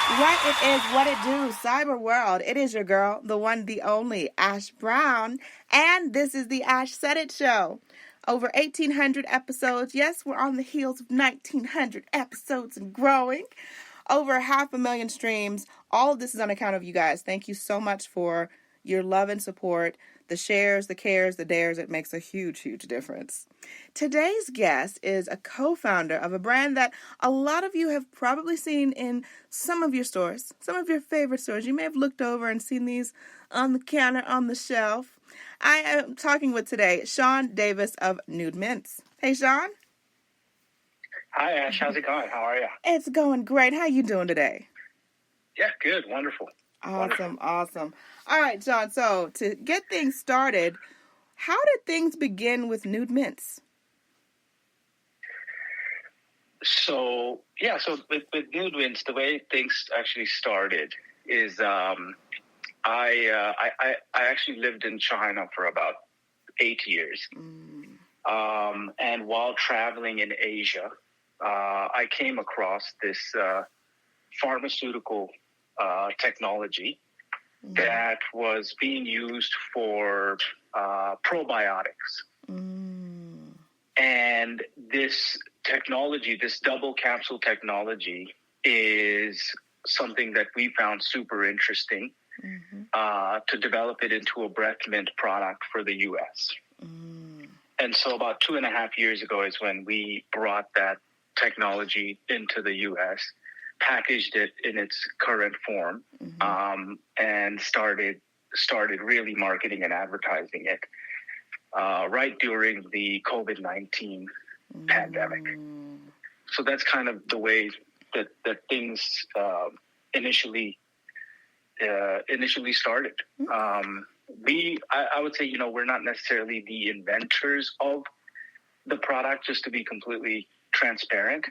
What it is, what it do, cyber world. It is your girl, the one, the only, Ash Brown, and this is the ashsaiditshow. Over 1,800 episodes. Yes, we're on the heels of 1,900 episodes and growing. Over 500,000 streams. All of this is on account of you guys. Thank you so much for your love and support, the shares, the cares, the dares. It makes a huge, huge difference. Today's guest is a co-founder of a brand that a lot of you have probably seen in some of your stores, some of your favorite stores. You may have looked over and seen these on the counter, on the shelf. I am talking with today Sean Davis of NUDE Mints. Hey, Sean. Hi, Ash. How's it going? How are you? It's going great. How you doing today? Yeah, good. Wonderful. Awesome. All right, Sean. So to get things started, how did things begin with NUDE Mints? So with NUDE Mints, the way things actually started is I actually lived in China for about 8 years. And while traveling in Asia, I came across this pharmaceutical technology that was being used for probiotics. And this technology, this double capsule technology, is something that we found super interesting to develop it into a breath mint product for the U.S. And so about 2.5 years ago is when we brought that technology into the U.S., packaged it in its current form, and started really marketing and advertising it right during the COVID-19 pandemic. So that's kind of the way that things initially started. I would say, we're not necessarily the inventors of the product, just to be completely transparent.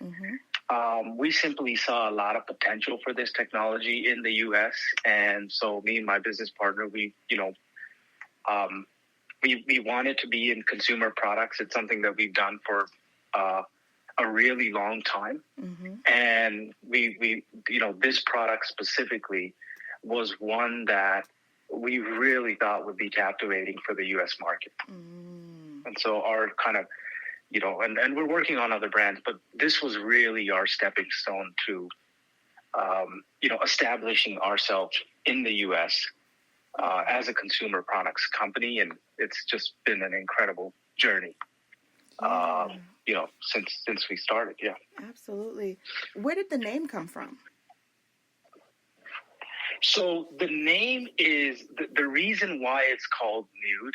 We simply saw a lot of potential for this technology in the U.S. And so me and my business partner, we wanted to be in consumer products. It's something that we've done for a really long time. And we this product specifically was one that we really thought would be captivating for the U.S. market. And so our kind of, and we're working on other brands, but this was really our stepping stone to, establishing ourselves in the U.S. As a consumer products company. And it's just been an incredible journey, since we started. Yeah. Absolutely. Where did the name come from? So the name is, the reason why it's called NUDE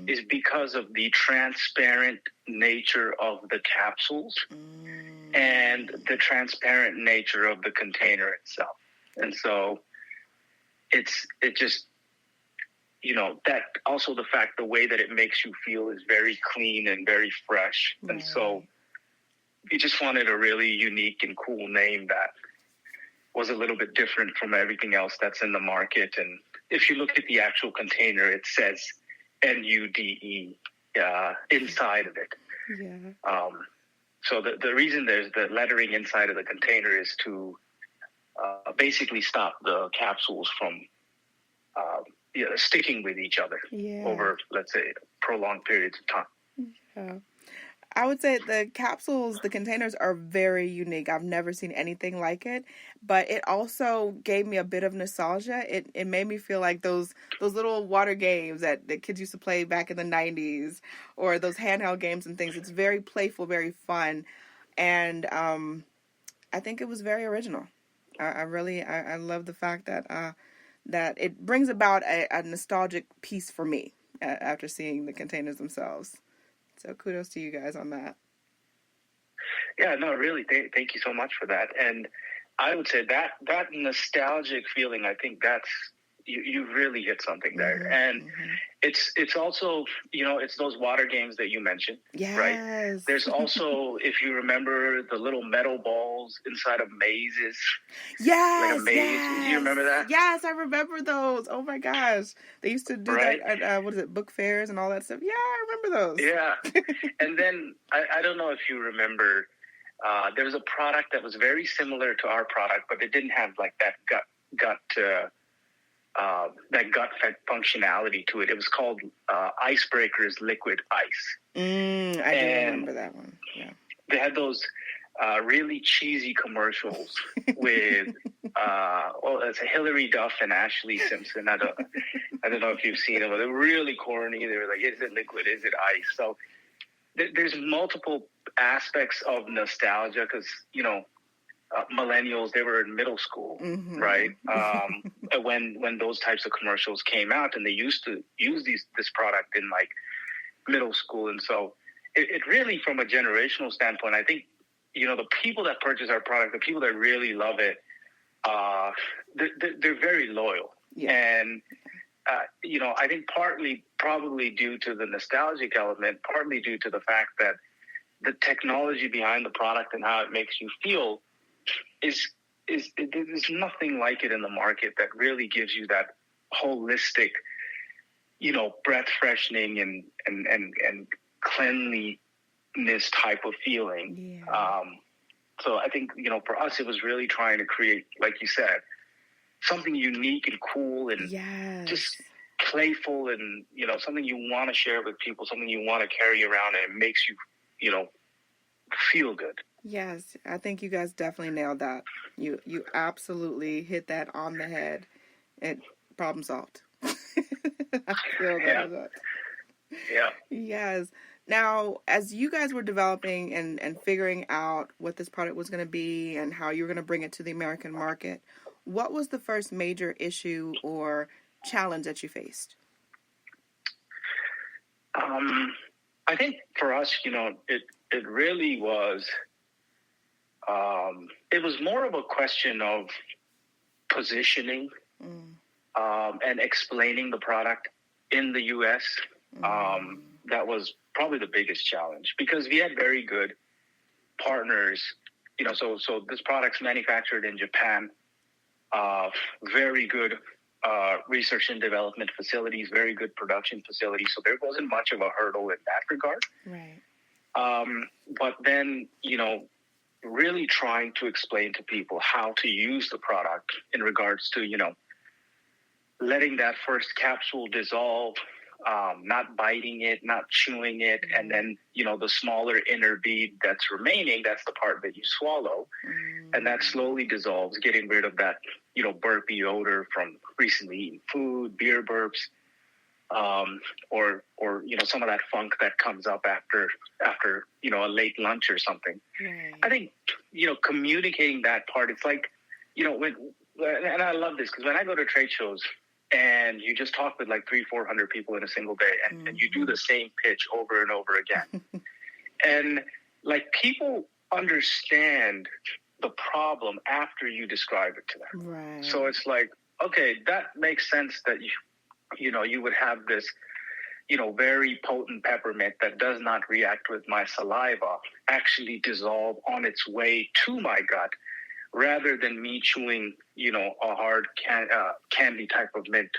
is because of the transparent nature of the capsules and the transparent nature of the container itself. And so it just, that also the fact, the way that it makes you feel is very clean and very fresh. And so we just wanted a really unique and cool name that was a little bit different from everything else that's in the market. And if you look at the actual container, it says NUDE inside of it. So the reason there's the lettering inside of the container is to basically stop the capsules from sticking with each other over, let's say, prolonged periods of time. I would say the capsules, the containers are very unique. I've never seen anything like it, but it also gave me a bit of nostalgia. It made me feel like those little water games that kids used to play back in the 90s, or those handheld games and things. It's very playful, very fun, and I think it was very original. I love the fact that that it brings about a nostalgic piece for me after seeing the containers themselves. So kudos to you guys on that. Yeah, no, really, thank you so much for that. And I would say that nostalgic feeling, I think that's, you really hit something there. And it's also, it's those water games that you mentioned, right? There's also, if you remember, the little metal balls inside of mazes. Yes, like a maze. Do you remember that? Yes, I remember those. Oh my gosh. They used to do that at, book fairs and all that stuff. Yeah, I remember those. Yeah. And then, I don't know if you remember, There was a product that was very similar to our product, but it didn't have like that gut functionality to it. It was called Icebreakers Liquid Ice. I do remember that one. Yeah. They had those really cheesy commercials with it's Hillary Duff and Ashley Simpson. I don't know if you've seen them, but they're really corny. They were like, "Is it liquid? Is it ice?" So there's multiple aspects of nostalgia because millennials, they were in middle school, right? When those types of commercials came out, and they used to use this product in like middle school, and so it really, from a generational standpoint, I think the people that purchase our product, the people that really love it, they're very loyal, and I think partly probably due to the nostalgic element, partly due to the fact that the technology behind the product and how it makes you feel is there's nothing like it in the market that really gives you that holistic, breath freshening and cleanliness type of feeling. Yeah. So I think, for us, it was really trying to create, like you said, something unique and cool and just playful and, something you want to share with people, something you want to carry around, and it makes you, feel good. Yes, I think you guys definitely nailed that. You absolutely hit that on the head. And problem solved. I feel that. Yeah. Yes. Now, as you guys were developing and figuring out what this product was going to be and how you were going to bring it to the American market, what was the first major issue or challenge that you faced? I think for us, it really was, it was more of a question of positioning and explaining the product in the U.S. That was probably the biggest challenge because we had very good partners, so this product's manufactured in Japan, very good research and development facilities, very good production facilities. So there wasn't much of a hurdle in that regard. Right. But then, really trying to explain to people how to use the product in regards to, letting that first capsule dissolve, not biting it, not chewing it. And then, the smaller inner bead that's remaining, that's the part that you swallow. And that slowly dissolves, getting rid of that, burpy odor from recently eaten food, beer burps, or some of that funk that comes up after a late lunch or something. Right. I think, communicating that part, it's like, and I love this because when I go to trade shows, and you just talk with like 300-400 people in a single day, and you do the same pitch over and over again. And like people understand the problem after you describe it to them. Right. So it's like, okay, that makes sense that you would have this, very potent peppermint that does not react with my saliva actually dissolve on its way to my gut, rather than me chewing, a hard candy type of mint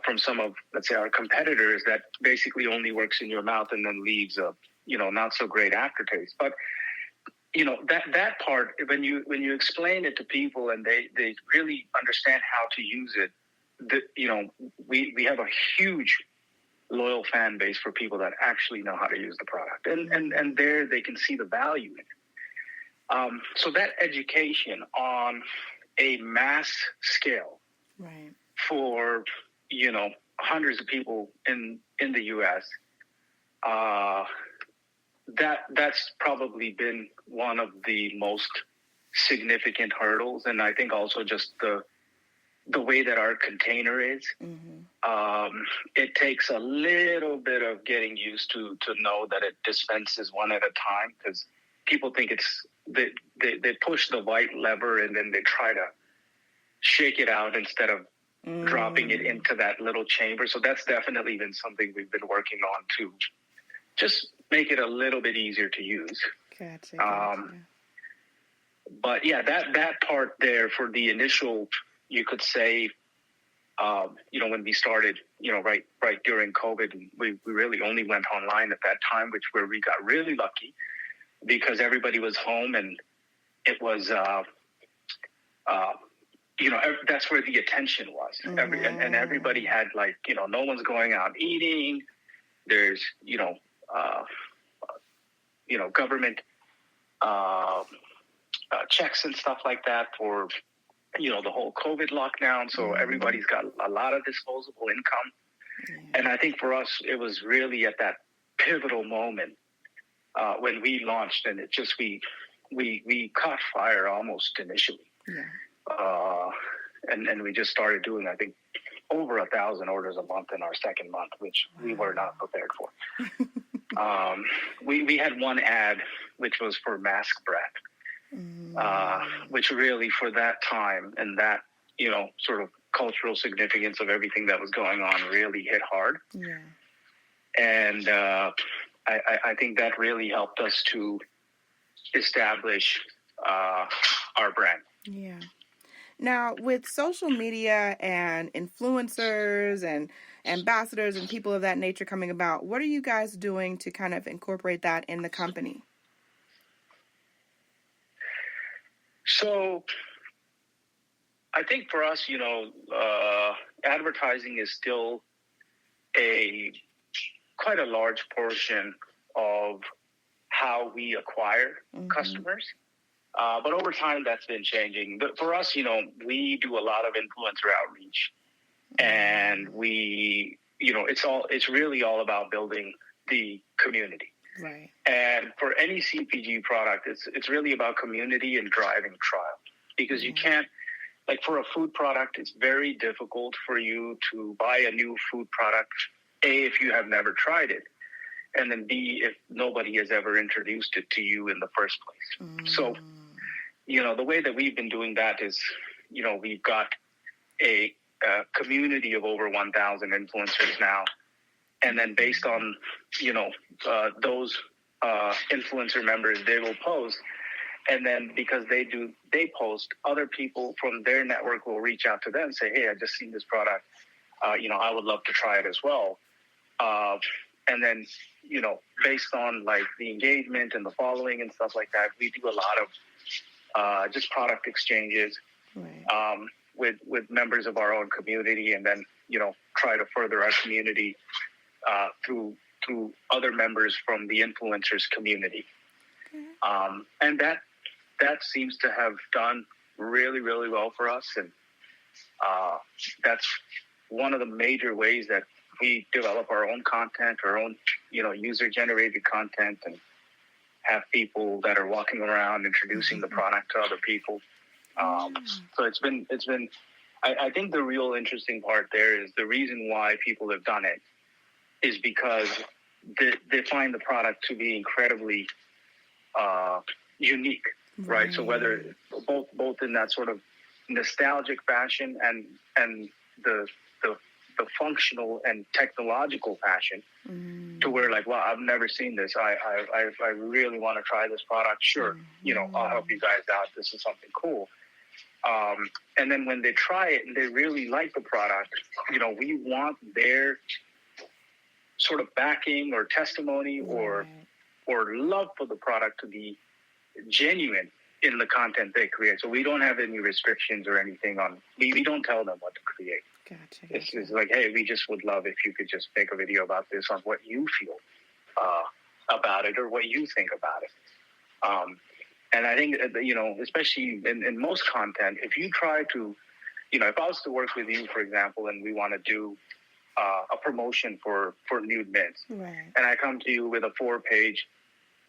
from some of, let's say, our competitors that basically only works in your mouth and then leaves a, not so great aftertaste. But, that part, when you explain it to people and they really understand how to use it, we have a huge loyal fan base for people that actually know how to use the product. And there they can see the value in it. So that education on a mass scale, right, for, hundreds of people in the U.S., that's probably been one of the most significant hurdles. And I think also just the way that our container is, it takes a little bit of getting used to know that it dispenses one at a time, because people think they push the white lever and then they try to shake it out instead of dropping it into that little chamber. So that's definitely been something we've been working on to just make it a little bit easier to use. Gotcha. But yeah, that part there for the initial, you could say, when we started, right during COVID, we really only went online at that time, where we got really lucky because everybody was home, and it was, that's where the attention was. And everybody had, like, no one's going out eating. There's, government checks and stuff like that for, the whole COVID lockdown. So everybody's got a lot of disposable income. And I think for us, it was really at that pivotal moment when we launched, and it just, we caught fire almost initially. And we just started doing, I think, over 1,000 orders a month in our second month, which we were not prepared for. We had one ad, which was for mask breath, which really, for that time and that, sort of cultural significance of everything that was going on, really hit hard. And I think that really helped us to establish our brand. Now, with social media and influencers and ambassadors and people of that nature coming about, what are you guys doing to kind of incorporate that in the company? So I think for us, advertising is still quite a large portion of how we acquire customers. But over time, that's been changing. But for us, we do a lot of influencer outreach, and it's really all about building the community. Right. And for any CPG product, it's really about community and driving trial, because you can't, like, for a food product, it's very difficult for you to buy a new food product, A, if you have never tried it, and then B, if nobody has ever introduced it to you in the first place. So, the way that we've been doing that is, we've got a community of over 1,000 influencers now. And then based on, those influencer members, they will post. And then because they post, other people from their network will reach out to them and say, hey, I just seen this product. I would love to try it as well. And then, based on, like, the engagement and the following and stuff like that, we do a lot of just product exchanges with members of our own community, and then, try to further our community through other members from the influencers community. And that seems to have done really, really well for us. And that's one of the major ways that we develop our own content, our own, user-generated content, and have people that are walking around introducing the product to other people. So it's been. I think the real interesting part there is the reason why people have done it is because they find the product to be incredibly unique, right? So whether both in that sort of nostalgic fashion and the functional and technological fashion, to where, like, wow, I've never seen this. I really want to try this product. Sure, I'll help you guys out. This is something cool. And then when they try it and they really like the product, we want their sort of backing or testimony or love for the product to be genuine in the content they create. So we don't have any restrictions or anything on. We don't tell them what to create. Gotcha. It's like, hey, we just would love if you could just make a video about this, on what you feel about it or what you think about it. And I think, especially in most content, if you try to, if I was to work with you, for example, and we want to do a promotion for NUDE Mints, and I come to you with a 4-page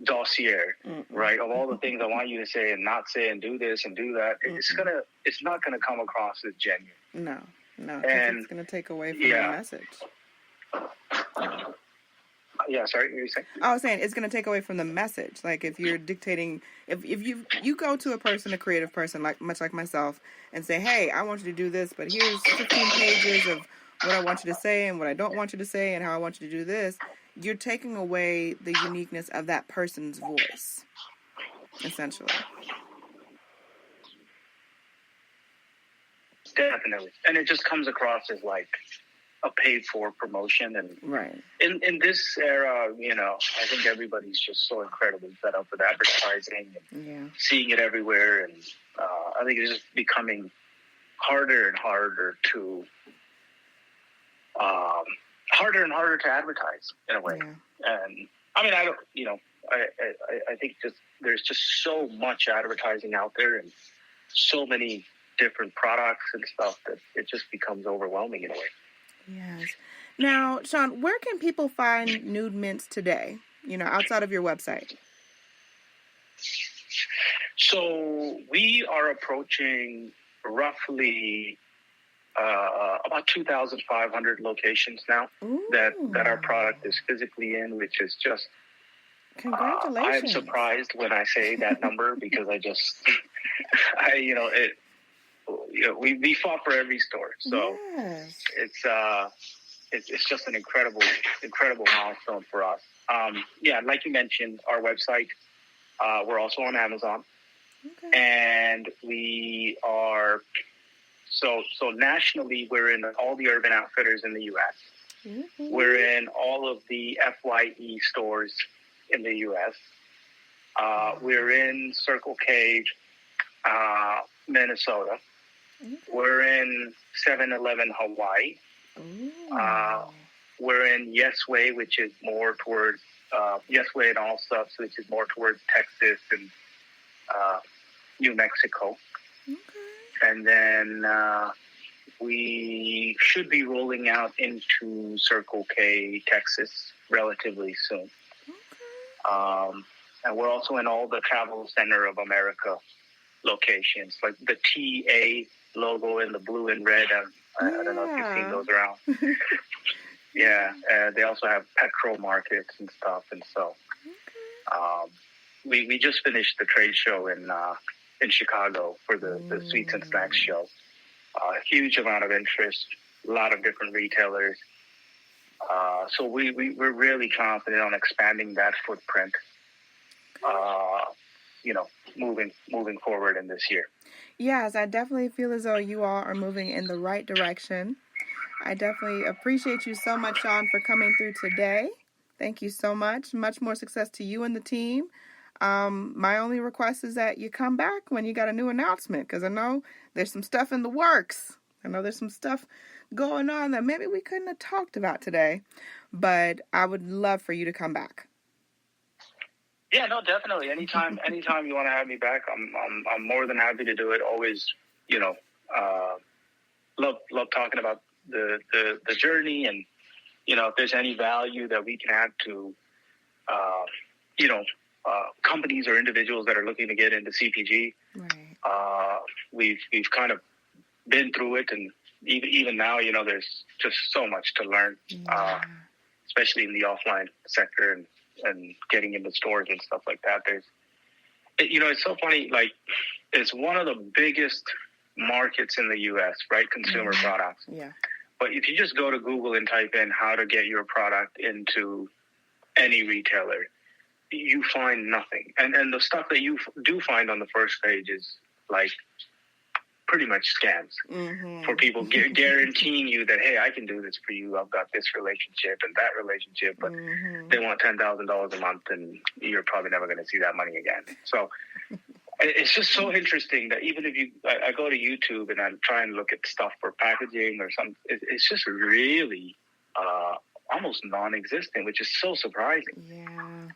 dossier, right, of all the things I want you to say and not say and do this and do that, it's not gonna come across as genuine. No, and it's gonna take away from the message. Yeah, sorry, what were you saying? I was saying it's going to take away from the message. Like, if you're dictating, if you go to a person, a creative person, much like myself, and say, hey, I want you to do this, but here's 15 pages of what I want you to say and what I don't want you to say and how I want you to do this, you're taking away the uniqueness of that person's voice, essentially. Definitely. And it just comes across as, like, a paid-for promotion. And right. in this era, I think everybody's just so incredibly fed up with advertising and seeing it everywhere. And I think it's just becoming harder and harder to advertise in a way. Yeah. And I mean, I think there's just so much advertising out there and so many different products and stuff that it just becomes overwhelming in a way. Yes. Now, Sean, where can people find Nude Mints today, outside of your website? So we are approaching roughly about 2,500 locations now that our product is physically in, which is just... Congratulations. I'm surprised when I say that number because we fought for every store. So it's just an incredible milestone for us. Like you mentioned, our website, we're also on Amazon. Okay. And we are, so nationally, we're in all the Urban Outfitters in the U.S. Mm-hmm. We're in all of the FYE stores in the U.S. We're in Circle K, Minnesota. Okay. We're in 7-Eleven Hawaii. We're in Yes Way, which is more towards Yes Way and All Subs, which is more towards Texas and New Mexico. Okay. And then we should be rolling out into Circle K, Texas, relatively soon. Okay. And we're also in all the Travel Center of America locations, like the TA logo in the blue and red. I don't know if you've seen those around. They also have petrol markets and stuff. And so we just finished the trade show in Chicago for the Sweets and Snacks show. A huge amount of interest, a lot of different retailers. So we're really confident on expanding that footprint, moving forward in this year. Yes, I definitely feel as though you all are moving in the right direction. I definitely appreciate you so much, Sean, for coming through today. Thank you so much. Much more success to you and the team. My only request is that you come back when you got a new announcement, because I know there's some stuff in the works. I know there's some stuff going on that maybe we couldn't have talked about today, but I would love for you to come back. Yeah, no, definitely. Anytime you want to have me back, I'm more than happy to do it. Always, love talking about the journey, and if there's any value that we can add to, companies or individuals that are looking to get into CPG. Right. We've kind of been through it, and even now, there's just so much to learn, especially in the offline sector and getting into stores and stuff like that. It's so funny. Like, it's one of the biggest markets in the U.S., right? Consumer products. Yeah. But if you just go to Google and type in how to get your product into any retailer, you find nothing. And the stuff that you do find on the first page is like pretty much scams for people guaranteeing you that, hey, I can do this for you. I've got this relationship and that relationship, but they want $10,000 a month, and you're probably never going to see that money again. So it's just so interesting that even if I go to YouTube and I'm trying to look at stuff for packaging or something, it's just really almost non-existent, which is so surprising. Yeah.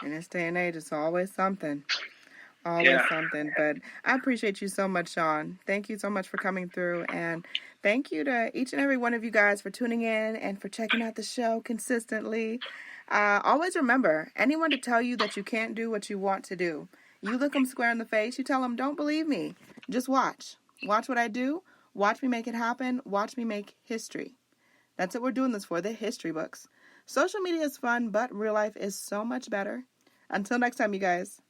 In this day and age, it's always something. Always something. But I appreciate you so much, Sean. Thank you so much for coming through. And thank you to each and every one of you guys for tuning in and for checking out the show consistently. Always remember, anyone to tell you that you can't do what you want to do, you look them square in the face, you tell them, don't believe me. Just watch. Watch what I do. Watch me make it happen. Watch me make history. That's what we're doing this for, the history books. Social media is fun, but real life is so much better. Until next time, you guys.